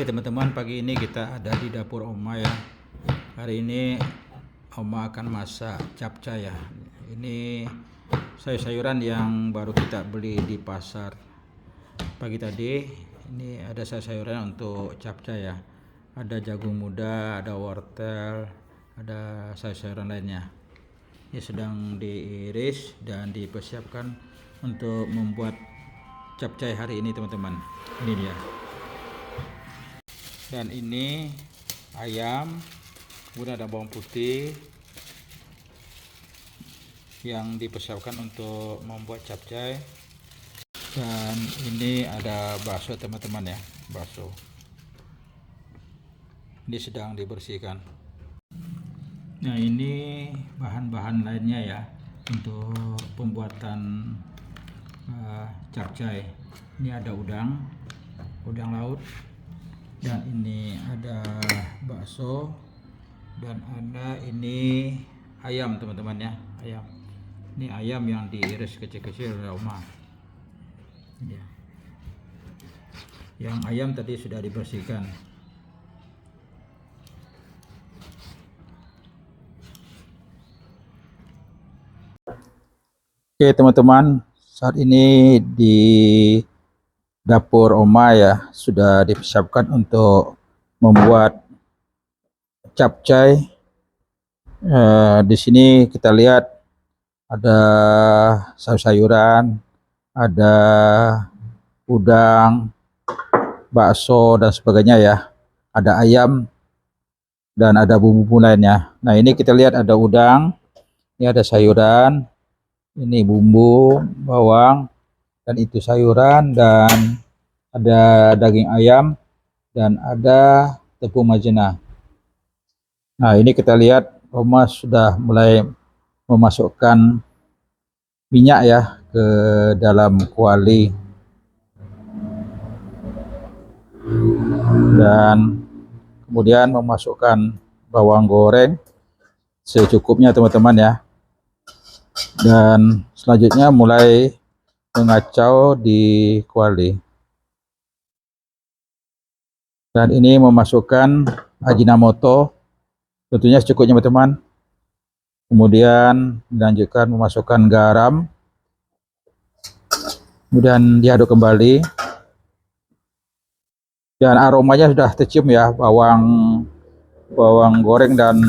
Teman-teman, pagi ini kita ada di dapur Oma ya. Hari ini Oma akan masak capcay ya. Ini sayur-sayuran yang baru kita beli di pasar pagi tadi. Ini ada sayur-sayuran untuk capcay ya. Ada jagung muda, ada wortel, ada sayur-sayuran lainnya. Ini sedang diiris dan dipersiapkan untuk membuat capcay hari ini teman-teman. Ini dia. Dan ini ayam, kemudian ada bawang putih yang dipersiapkan untuk membuat capcay. Dan ini ada bakso teman-teman ya, bakso. Ini sedang dibersihkan. Nah, ini bahan-bahan lainnya ya untuk pembuatan capcay. Ini ada udang laut, dan ini ada bakso, dan ada ini ayam teman-teman ya, ayam. Ini ayam yang diiris kecil-kecil oleh Oma. Ya. Yang ayam tadi sudah dibersihkan. Oke teman-teman, saat ini di dapur Oma ya sudah dipersiapkan untuk membuat capcay. Di sini kita lihat ada sayur-sayuran, ada udang, bakso dan sebagainya ya. Ada ayam dan ada bumbu-bumbu lainnya. Nah, ini kita lihat ada udang, ini ada sayuran, ini bumbu, bawang, dan itu sayuran, dan ada daging ayam, dan ada tepung maizena. Nah, ini kita lihat Oma sudah mulai memasukkan minyak ya ke dalam kuali, dan kemudian memasukkan bawang goreng secukupnya teman-teman ya. Dan selanjutnya mulai mengacau di kuali. Dan ini memasukkan Ajinomoto, tentunya secukupnya teman-teman. Kemudian dilanjutkan memasukkan garam, kemudian diaduk kembali. Dan aromanya sudah tercium ya, bawang goreng dan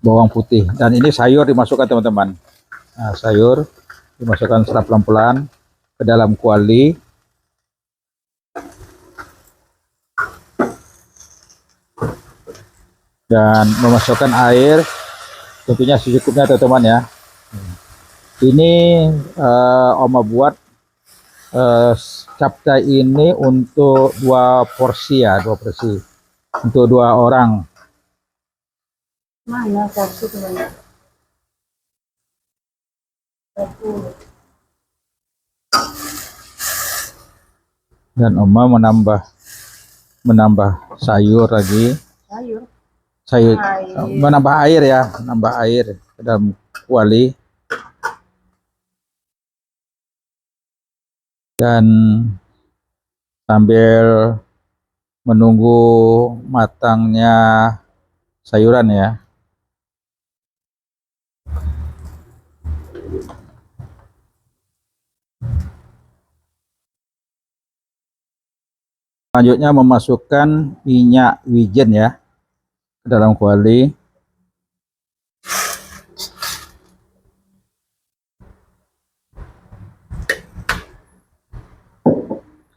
bawang putih. Dan ini sayur dimasukkan teman-teman. Nah, sayur dimasukkan secara pelan-pelan ke dalam kuali. Dan memasukkan air tentunya secukupnya teman-teman ya. Ini Oma buat capcay ini untuk 2 porsi ya, 2 porsi untuk 2 orang. Mana porsi banyak? Dan Oma menambah sayur lagi. Sayur menambah air ya, menambah air ke dalam kuali. Dan sambil menunggu matangnya sayuran ya. Selanjutnya memasukkan minyak wijen ya ke dalam kuali.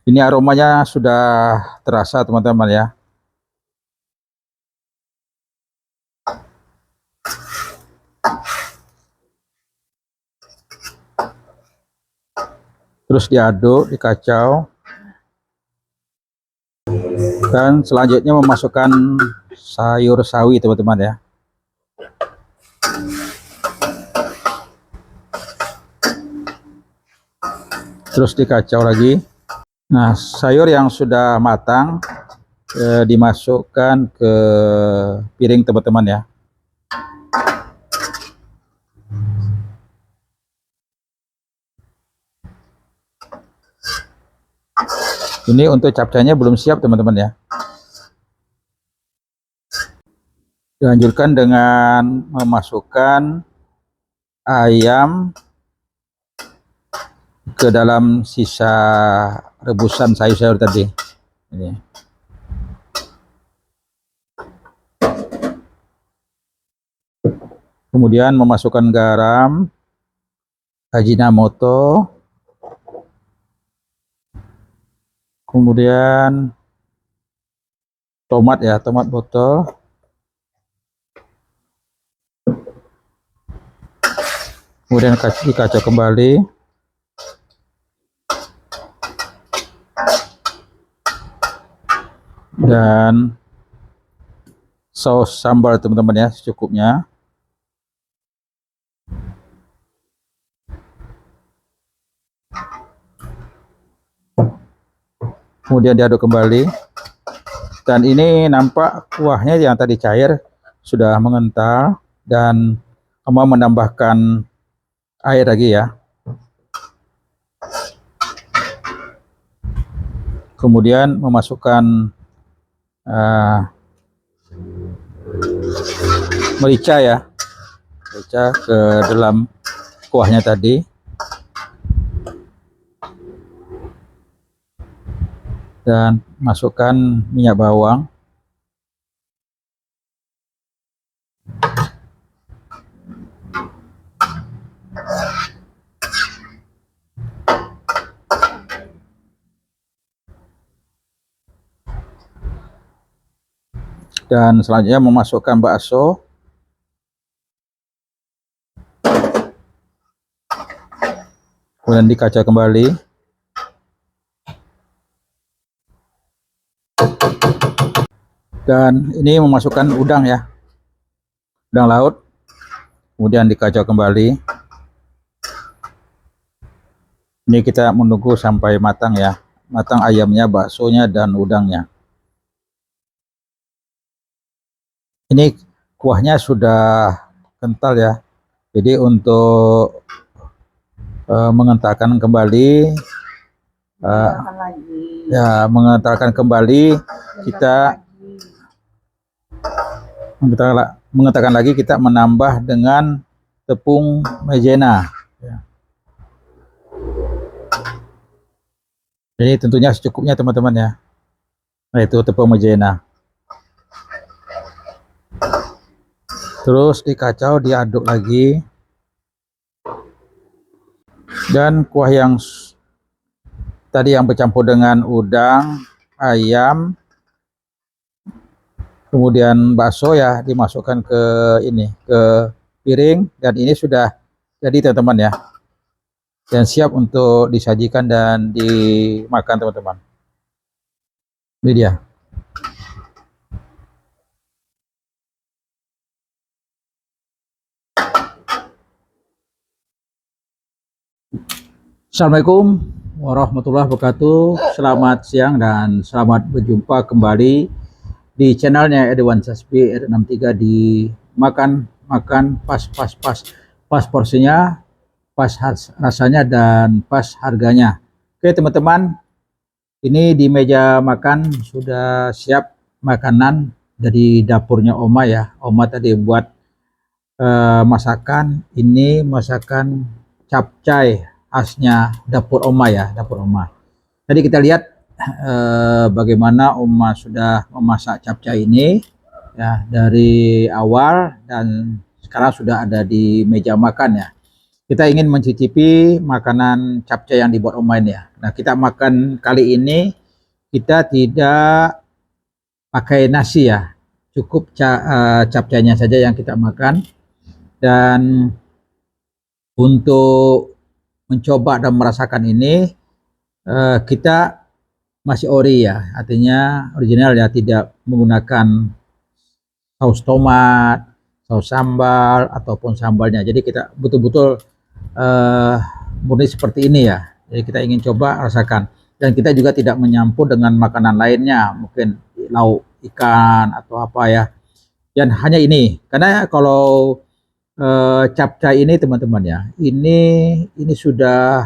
Ini aromanya sudah terasa teman-teman ya. Terus diaduk, dikacau. Dan selanjutnya memasukkan sayur sawi teman-teman ya. Terus dikacau lagi. Nah, sayur yang sudah matang dimasukkan ke piring teman-teman ya. Ini untuk capcaynya belum siap teman-teman ya. Dilanjutkan dengan memasukkan ayam ke dalam sisa rebusan sayur-sayur tadi. Ini. Kemudian memasukkan garam, Ajinomoto, kemudian tomat ya, tomat botol, kemudian dikacau kembali, dan saus sambal teman-teman ya, secukupnya. Kemudian diaduk kembali, dan ini nampak kuahnya yang tadi cair sudah mengental, dan mau menambahkan air lagi ya. Kemudian memasukkan merica ya, merica ke dalam kuahnya tadi, dan masukkan minyak bawang, dan selanjutnya memasukkan bakso, kemudian dikacau kembali, dan ini memasukkan udang ya, udang laut, kemudian dikacau kembali. Ini kita menunggu sampai matang ya, matang ayamnya, baksonya, dan udangnya. Ini kuahnya sudah kental ya, jadi untuk mengentalkan kembali, mengentalkan kembali, kita mengentalkan lagi, kita menambah dengan tepung maizena ya. Jadi tentunya secukupnya teman-teman ya. Nah, itu tepung maizena. Terus dikacau, diaduk lagi, dan kuah yang tadi yang bercampur dengan udang, ayam, kemudian bakso ya, dimasukkan ke ini, ke piring, dan ini sudah jadi teman-teman ya, dan siap untuk disajikan dan dimakan teman-teman. Ini dia. Assalamualaikum warahmatullahi wabarakatuh. Selamat siang dan selamat berjumpa kembali di channelnya Edwan Sasbi R63 di makan pas porsinya, pas rasanya, dan pas harganya. Oke teman-teman, ini di meja makan sudah siap makanan dari dapurnya Oma ya. Oma tadi buat masakan, ini masakan capcay khasnya dapur Oma ya, dapur Oma. Tadi kita lihat bagaimana Oma sudah memasak capcay ini ya dari awal, dan sekarang sudah ada di meja makan ya. Kita ingin mencicipi makanan capcay yang dibuat Oma ini ya. Nah, kita makan kali ini kita tidak pakai nasi ya, cukup capcaynya saja yang kita makan. Dan untuk mencoba dan merasakan ini kita masih ori ya, artinya original ya, tidak menggunakan saus tomat, saus sambal, ataupun sambalnya. Jadi kita betul-betul murni seperti ini ya. Jadi kita ingin coba rasakan, dan kita juga tidak menyampur dengan makanan lainnya, mungkin lauk ikan atau apa ya, dan hanya ini. Karena kalau capcay ini teman-teman ya, ini sudah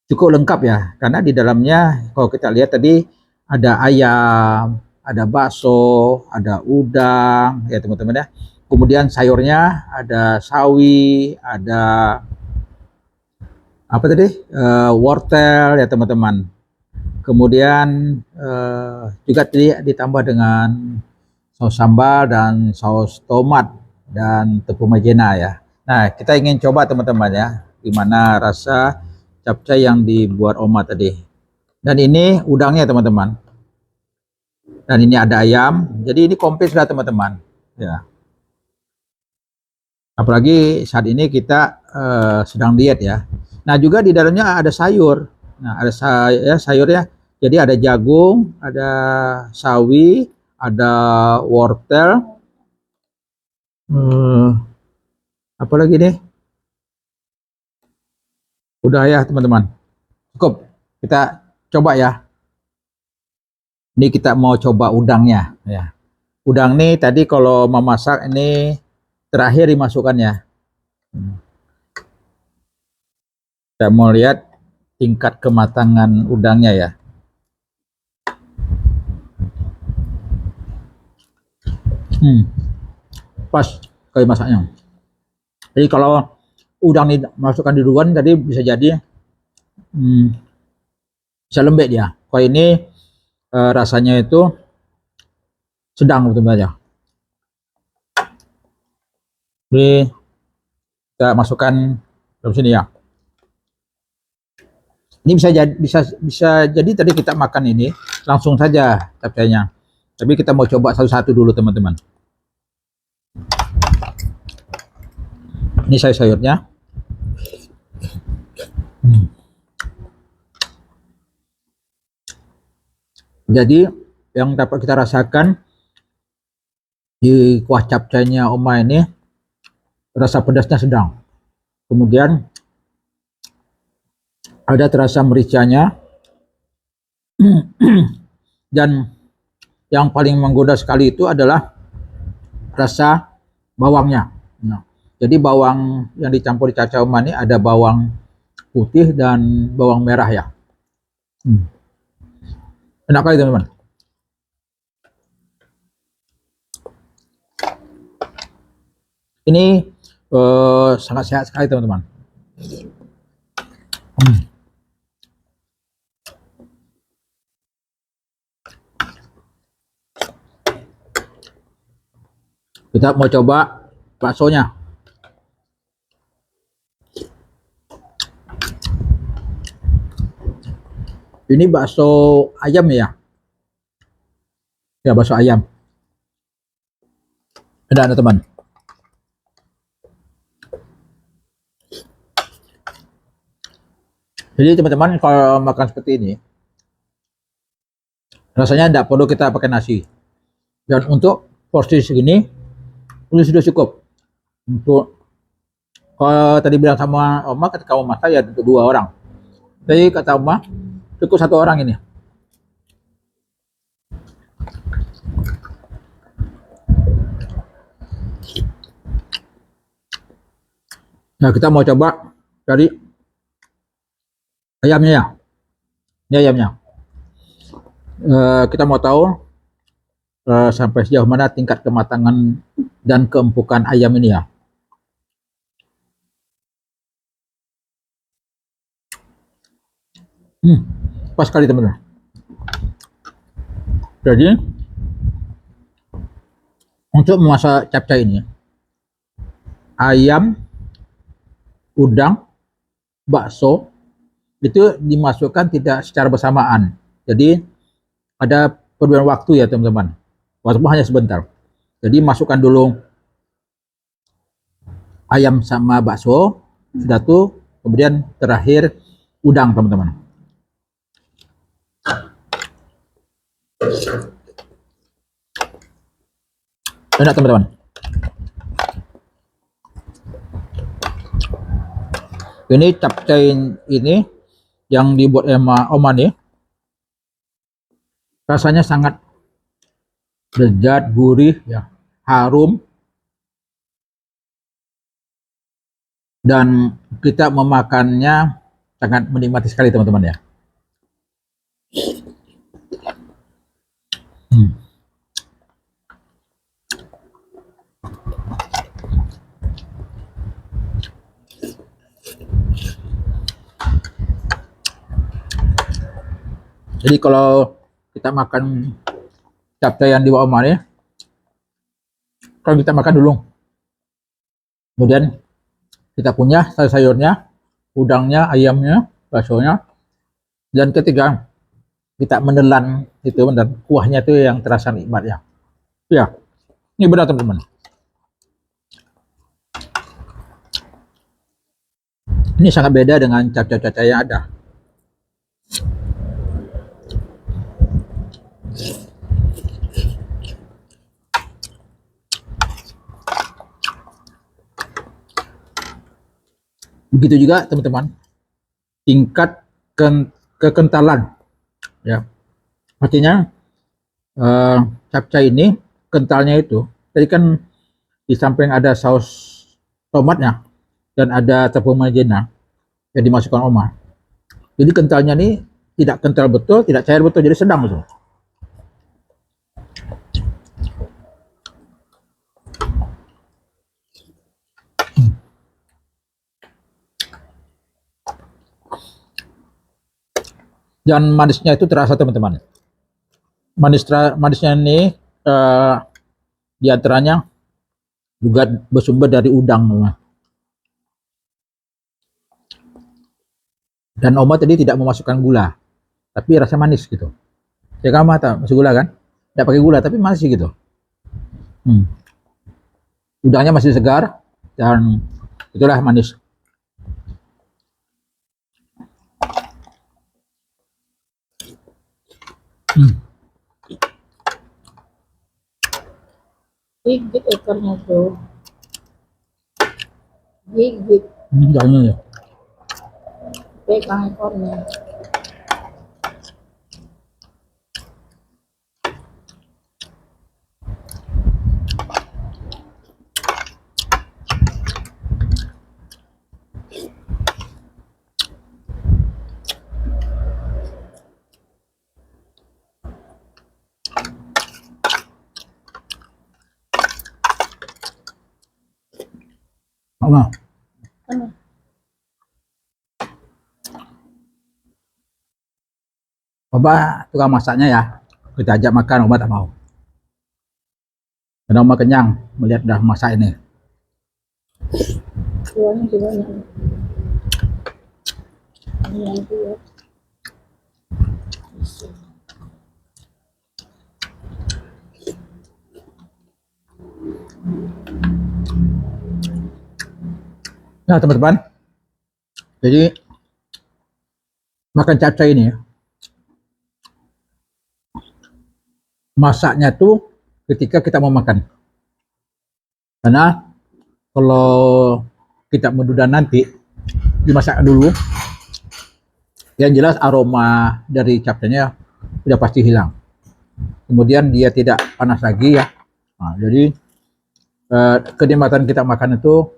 cukup lengkap ya, karena di dalamnya kalau kita lihat tadi ada ayam, ada bakso, ada udang ya teman-teman ya. Kemudian sayurnya ada sawi, ada apa tadi? Wortel ya teman-teman. Kemudian juga tadi ditambah dengan saus sambal dan saus tomat dan tepung maizena ya. Nah, kita ingin coba teman-teman ya, gimana rasa capcay yang dibuat Oma tadi. Dan ini udangnya teman-teman. Dan ini ada ayam. Jadi ini komplit sudah teman-teman. Ya. Apalagi saat ini kita sedang diet ya. Nah, juga di dalamnya ada sayur. Nah, ada sayurnya. Jadi ada jagung, ada sawi, ada wortel, apa lagi nih? Udah ya teman-teman. Cukup. Kita coba ya. Ini kita mau coba udangnya ya. Udang nih tadi kalau memasak ini terakhir dimasukkannya. Kita mau lihat tingkat kematangan udangnya ya. Pas kayak masaknya. Jadi kalau udang dimasukkan di duluan tadi bisa jadi bisa lembek dia. Kalau ini rasanya itu sedang betul aja. Jadi kita masukkan dalam sini ya. Ini bisa jadi tadi kita makan ini langsung saja capcaynya. Tapi kita mau coba satu-satu dulu teman-teman. Ini sayur-sayurnya. Jadi yang dapat kita rasakan di kuah capcaynya Oma ini rasa pedasnya sedang. Kemudian ada terasa mericanya dan yang paling menggoda sekali itu adalah rasa bawangnya. Nah, jadi bawang yang dicampur di capcay Oma ini ada bawang putih dan bawang merah ya. Enak kali teman-teman. Ini sangat sehat sekali teman-teman. Kita mau coba baksonya. Ini bakso ayam ya. Ya, bakso ayam. Ada teman. Jadi teman-teman kalau makan seperti ini, rasanya tidak perlu kita pakai nasi. Dan untuk porsi segini, ini sudah cukup. Untuk kalau tadi bilang sama Oma ketika mau masak ya untuk 2 orang. Jadi kata Oma cukup 1 orang ini. Nah kita mau coba dari ayamnya ya. Ini ayamnya. Kita mau tahu sampai sejauh mana tingkat kematangan dan keempukan ayam ini ya. Pas sekali teman-teman. Jadi untuk memasak capcay ini, ayam, udang, bakso itu dimasukkan tidak secara bersamaan. Jadi ada perbedaan waktu ya teman-teman. Walaupun hanya sebentar. Jadi masukkan dulu ayam sama bakso, sudah tuh, kemudian terakhir udang teman-teman. Enak teman-teman. Ini capcay ini yang dibuat sama Oma nih, rasanya sangat lezat, gurih, ya, harum, dan kita memakannya sangat menikmati sekali teman-teman ya. Hmm. Jadi kalau kita makan capcay yang di Oma ya, kalau kita makan dulu, kemudian kita punya sayur-sayurnya, udangnya, ayamnya, baksonya, dan ketiga kita menelan itu dan kuahnya itu yang terasa nikmat ya. Ya, ini benar teman-teman. Ini sangat beda dengan capcay-capcay yang ada. Begitu juga teman-teman, tingkat kekentalan ya. Artinya capcay ini kentalnya itu tadi kan di samping ada saus tomatnya dan ada tepung maizena yang dimasukkan Oma. Jadi kentalnya ini tidak kental betul, tidak cair betul, jadi sedang itu. Dan manisnya itu terasa teman-teman. Manisnya ini diantaranya juga bersumber dari udang. Dan Oma tadi tidak memasukkan gula, tapi rasa manis gitu. Ya kamu tahu masih gula kan? Tidak pakai gula tapi masih gitu. Hmm. Udangnya masih segar dan itulah manis. Hmm. Gigit ekornya tuh. Gigit. Jangan ya. Pegang ekornya. Oma. Ano? Oma tukang masaknya ya. Kita ajak makan, Oma tak mau. Karena Oma kenyang melihat dah masak ini. Kuahnya juga banyak. Ini yang dua. Nah teman-teman, jadi makan capcay ini masaknya tuh ketika kita mau makan. Karena kalau kita menduda nanti dimasak dulu, yang jelas aroma dari capcaynya sudah pasti hilang. Kemudian dia tidak panas lagi ya. Nah, jadi kenikmatan kita makan itu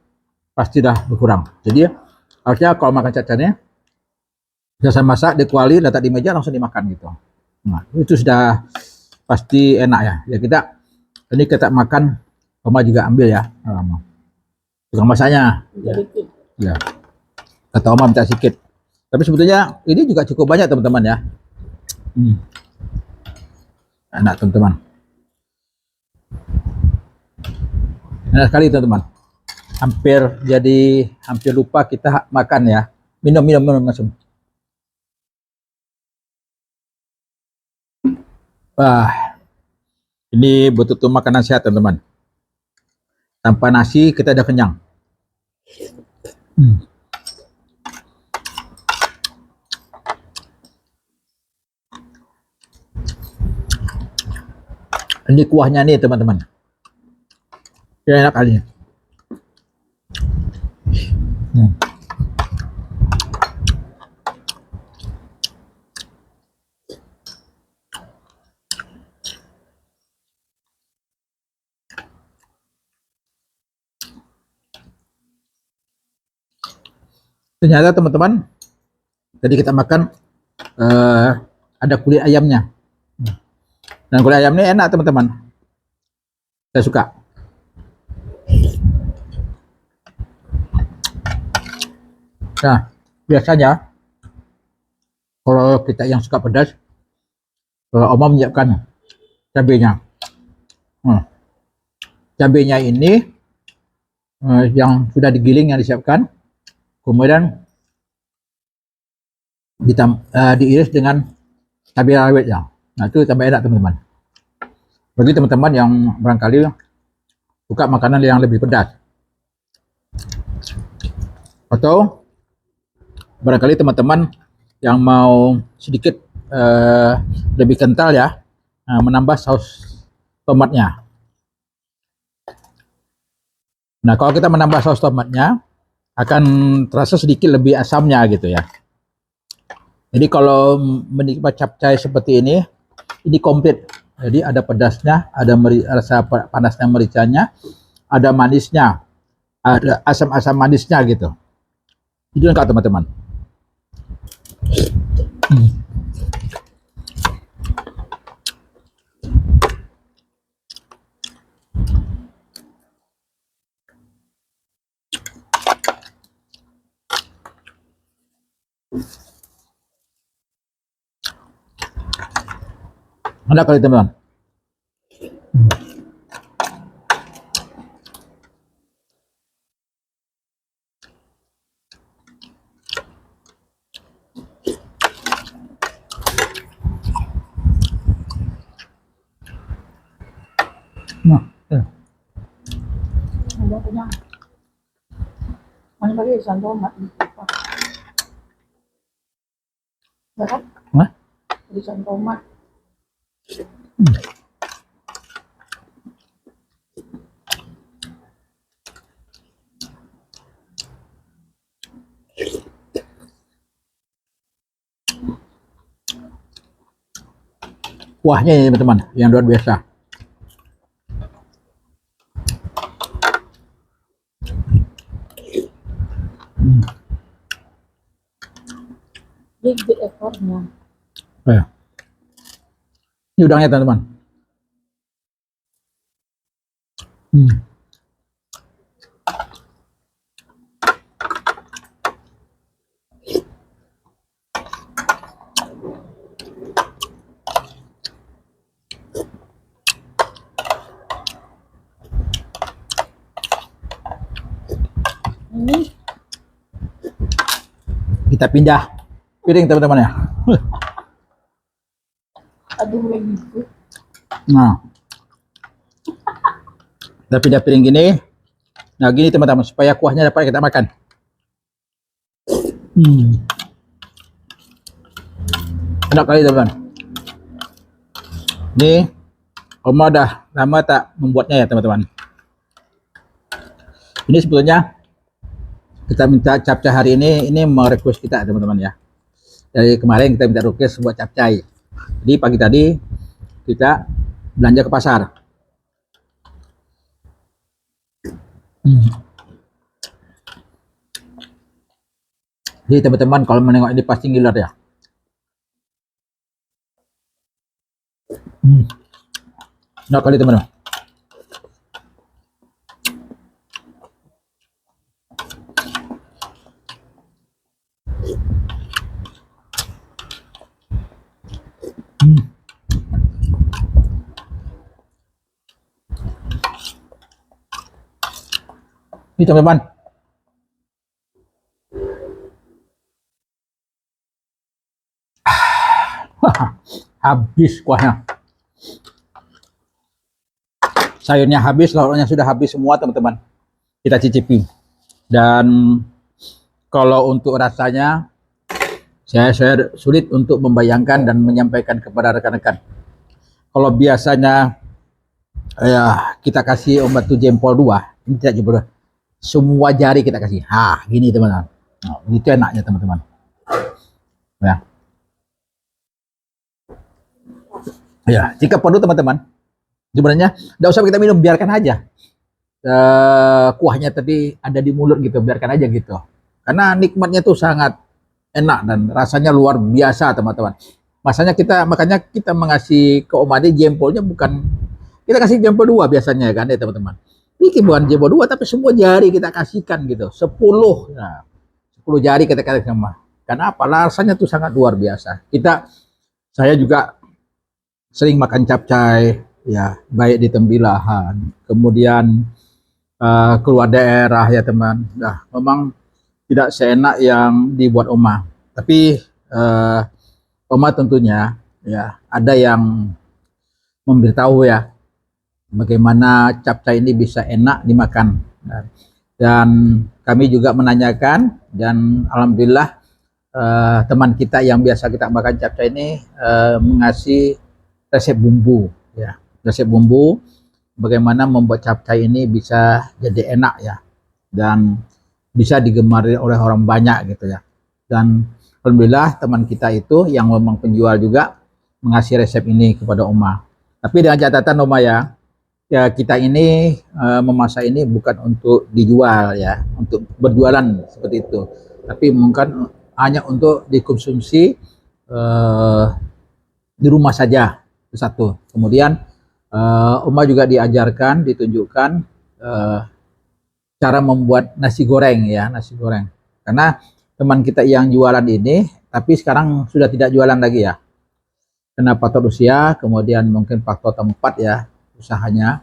pasti dah berkurang. Jadi harusnya kalau makan capcaynya selesai masak, dikuali, letak di meja langsung dimakan gitu. Nah, itu sudah pasti enak ya. Ya kita makan, Oma juga ambil ya. Tukang masaknya. Sedikit. Ya. Kata Oma minta sedikit. Tapi sebetulnya ini juga cukup banyak teman-teman ya. Enak teman-teman. Enak sekali teman-teman. Hampir lupa kita makan ya. Minum langsung. Wah, ini betul-betul makanan sehat teman-teman. Tanpa nasi kita udah kenyang. Ini kuahnya nih teman-teman. Ya, enak kali. Ternyata teman-teman, Tadi kita makan ada kulit ayamnya. Dan kulit ayam ini enak teman-teman. Saya suka. Nah, biasanya kalau kita yang suka pedas, Oma menyiapkan cabenya. Cabenya ini yang sudah digiling yang disiapkan, kemudian diiris dengan cabai rawit ya. Nah itu tambah enak teman-teman. Bagi teman-teman yang barangkali suka makanan yang lebih pedas, atau barangkali teman-teman yang mau sedikit lebih kental ya, menambah saus tomatnya. Nah kalau kita menambah saus tomatnya akan terasa sedikit lebih asamnya gitu ya. Jadi kalau menikmati capcay seperti ini komplit. Jadi ada pedasnya, ada rasa panasnya mericanya, ada manisnya, ada asam-asam manisnya gitu. Itu lengkap teman-teman. Enak kali teman-teman. Nah, Ada punya. Mana lagi isan tomat. Berat. Hah? Isan tomat. kuahnya ya teman-teman, yang luar biasa. Gigit ekornya. Ini udangnya teman-teman. Ini Kita pindah piring teman-teman ya. aduh lagi. Nah, kita pindah piring gini. Nah gini teman-teman, supaya kuahnya dapat kita makan. Enak kali teman-teman. Ini Oma udah lama tak membuatnya ya teman-teman. Ini sebetulnya kita minta capcay hari ini mau request kita teman-teman ya. Dari kemarin kita minta request buat capcay. Jadi pagi tadi kita belanja ke pasar. Jadi teman-teman kalau menengok ini pasti ngiler ya. Enak kali teman-teman. Ini teman-teman. Habis kuahnya. Sayurnya habis, lauknya sudah habis semua teman-teman. Kita cicipi. Dan kalau untuk rasanya saya sulit untuk membayangkan dan menyampaikan kepada rekan-rekan. Kalau biasanya ya kita kasih obat tuh jempol 2, ini tidak jempol 2. Semua jari kita kasih. Gini teman-teman. Nah, itu enaknya teman-teman. Ya. Ya, jika perlu teman-teman, sebenarnya tidak usah kita minum, biarkan aja. Kuahnya tadi ada di mulut gitu, biarkan aja gitu. Karena nikmatnya tuh sangat enak dan rasanya luar biasa teman-teman. Makanya kita mengasih ke Om Ade jempolnya bukan kita kasih jempol 2 biasanya kan ya teman-teman. Ini bukan jempol 2 tapi semua jari kita kasihkan gitu. 10. Nah, 10 jari kita kasih sama. Karena apa? Rasanya tuh sangat luar biasa. Saya juga sering makan capcay ya, baik di Tembilahan, kemudian keluar daerah ya teman. Nah, memang tidak seenak yang dibuat Oma. Tapi Oma tentunya ya ada yang memberitahu ya bagaimana capcay ini bisa enak dimakan. Dan kami juga menanyakan dan alhamdulillah teman kita yang biasa kita makan capcay ini mengasih resep bumbu ya, resep bumbu bagaimana membuat capcay ini bisa jadi enak ya dan bisa digemari oleh orang banyak gitu ya. Dan alhamdulillah teman kita itu yang memang penjual juga mengasih resep ini kepada Oma. Tapi dengan catatan Oma ya kita ini memasak ini bukan untuk dijual ya, untuk berjualan seperti itu. Tapi mungkin hanya untuk dikonsumsi di rumah saja, itu satu. Kemudian Oma juga diajarkan, ditunjukkan cara membuat nasi goreng ya, nasi goreng. Karena teman kita yang jualan ini, tapi sekarang sudah tidak jualan lagi ya. Karena faktor usia, kemudian mungkin faktor tempat ya usahanya.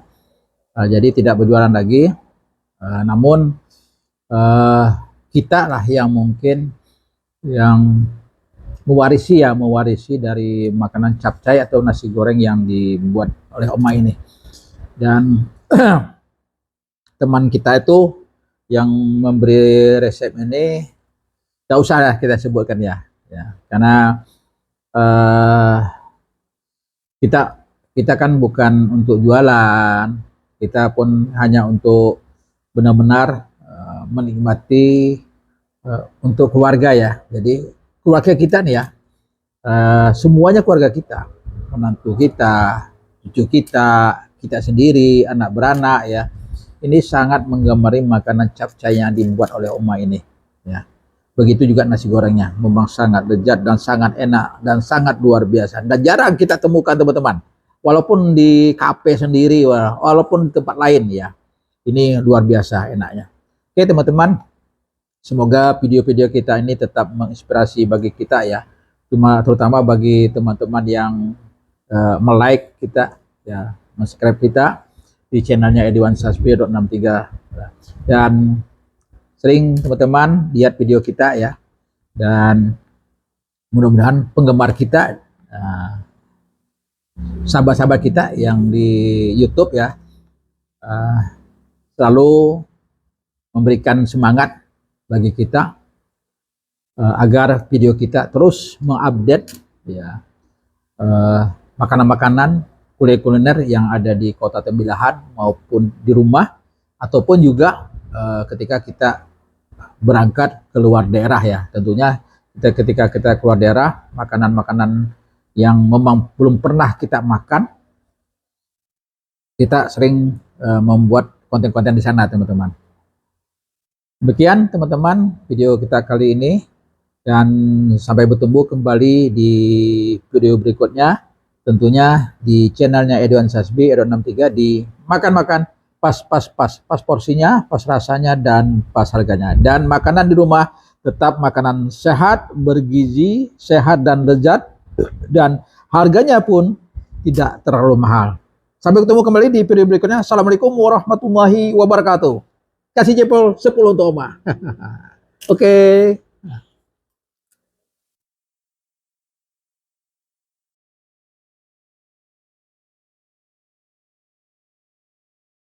Jadi tidak berjualan lagi. Namun kita lah yang mungkin yang mewarisi dari makanan capcay atau nasi goreng yang dibuat oleh Oma ini. Dan teman kita itu yang memberi resep ini tidak usah lah kita sebutkan ya, karena kita kan bukan untuk jualan, kita pun hanya untuk benar-benar menikmati untuk keluarga ya. Jadi keluarga kita nih ya, semuanya keluarga kita, menantu kita, cucu kita sendiri, anak beranak ya. Ini sangat menggamari makanan capcay yang dibuat oleh Oma ini ya. Begitu juga nasi gorengnya, memang sangat lezat dan sangat enak dan sangat luar biasa dan jarang kita temukan teman-teman. Walaupun di kafe sendiri, walaupun di tempat lain ya, ini luar biasa enaknya. Oke teman-teman, semoga video-video kita ini tetap menginspirasi bagi kita ya, terutama bagi teman-teman yang like kita ya, subscribe kita di channelnya Edwan Sasbi 63 dan sering teman-teman lihat video kita ya, dan mudah-mudahan penggemar kita, sahabat-sahabat kita yang di YouTube ya, selalu memberikan semangat bagi kita agar video kita terus mengupdate ya makanan-makanan kuliner yang ada di Kota Tembilahan maupun di rumah ataupun juga ketika kita berangkat ke luar daerah ya. Tentunya ketika kita keluar daerah, makanan-makanan yang memang belum pernah kita makan, kita sering membuat konten-konten di sana teman-teman. Demikian teman-teman video kita kali ini, dan sampai bertemu kembali di video berikutnya, tentunya di channelnya Edwan Sasbi Edwan 63 di makan-makan pas porsinya, pas rasanya dan pas harganya. Dan makanan di rumah tetap makanan sehat, bergizi, sehat dan lezat, dan harganya pun tidak terlalu mahal. Sampai ketemu kembali di video berikutnya. Assalamualaikum warahmatullahi wabarakatuh. Kasih jempol 10 untuk Oma. Oke.